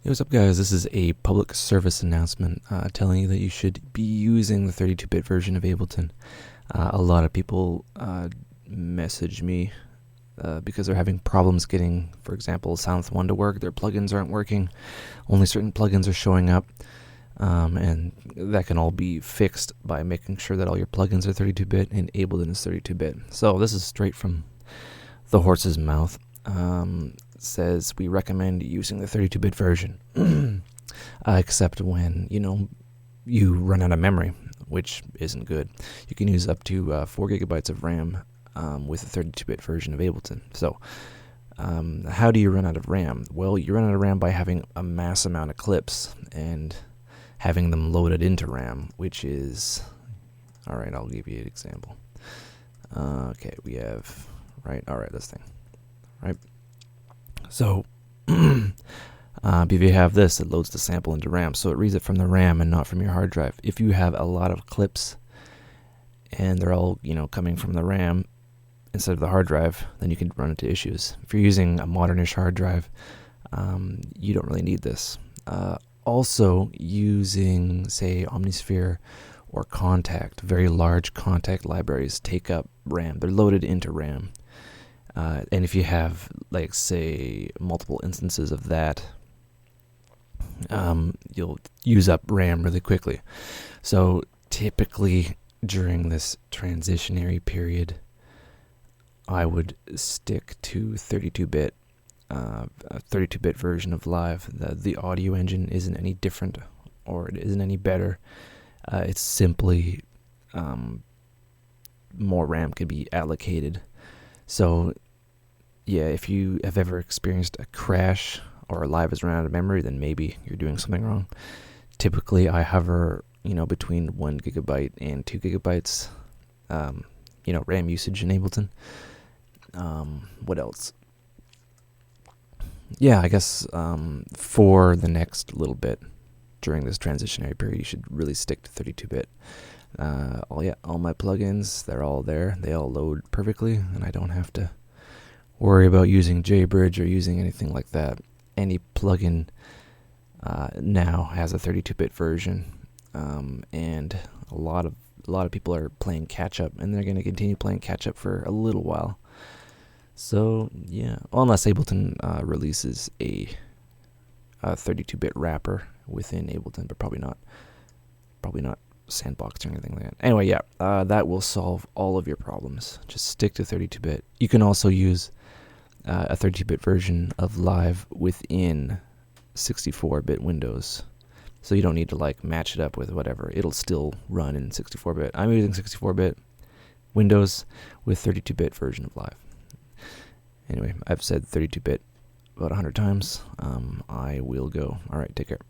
Hey, what's up, guys? This is a public service announcement telling you that you should be using the 32-bit version of Ableton. A lot of people message me because they're having problems getting, for example, Sound 1 to work. Their plugins aren't working. Only certain plugins are showing up. And that can all be fixed by making sure that all your plugins are 32-bit and Ableton is 32-bit. So this is straight from the horse's mouth. Says we recommend using the 32-bit version, except when, you run out of memory, which isn't good. You can use up to 4 gigabytes of RAM with the 32-bit version of Ableton. So how do you run out of RAM? Well, you run out of RAM by having a mass amount of clips and having them loaded into RAM, which is... Alright, I'll give you an example. Okay, we have... this thing. Right? So, if you have this, it loads the sample into RAM. So it reads it from the RAM and not from your hard drive. If you have a lot of clips and they're all, coming from the RAM instead of the hard drive, then you can run into issues. If you're using a modernish hard drive, you don't really need this. Also, using, say, Omnisphere or Contact, very large Contact libraries take up RAM. They're loaded into RAM. And if you have, say, multiple instances of that, you'll use up RAM really quickly. So typically during this transitionary period, I would stick to 32-bit, a 32-bit version of Live. The audio engine isn't any different, or it isn't any better. It's simply more RAM could be allocated. So, yeah, if you have ever experienced a crash or Live has run out of memory, then maybe you're doing something wrong. Typically, I hover, between 1 gigabyte and 2 gigabytes, RAM usage in Ableton. What else? Yeah, I guess for the next little bit during this transitionary period, you should really stick to 32-bit. All my plugins, they're all there. They all load perfectly, and I don't have to worry about using JBridge or using anything like that. Any plugin now has a 32-bit version, and a lot of people are playing catch-up, and they're going to continue playing catch-up for a little while. So, yeah, unless Ableton releases a 32-bit wrapper within Ableton, but probably not Sandbox or anything like that. Anyway, yeah, that will solve all of your problems. Just stick to 32-bit. You can also use a 32-bit version of Live within 64-bit Windows. So you don't need to match it up with whatever. It'll still run in 64-bit. I'm using 64-bit Windows with 32-bit version of Live. Anyway, I've said 32-bit about 100 times. I will go. All right, take care.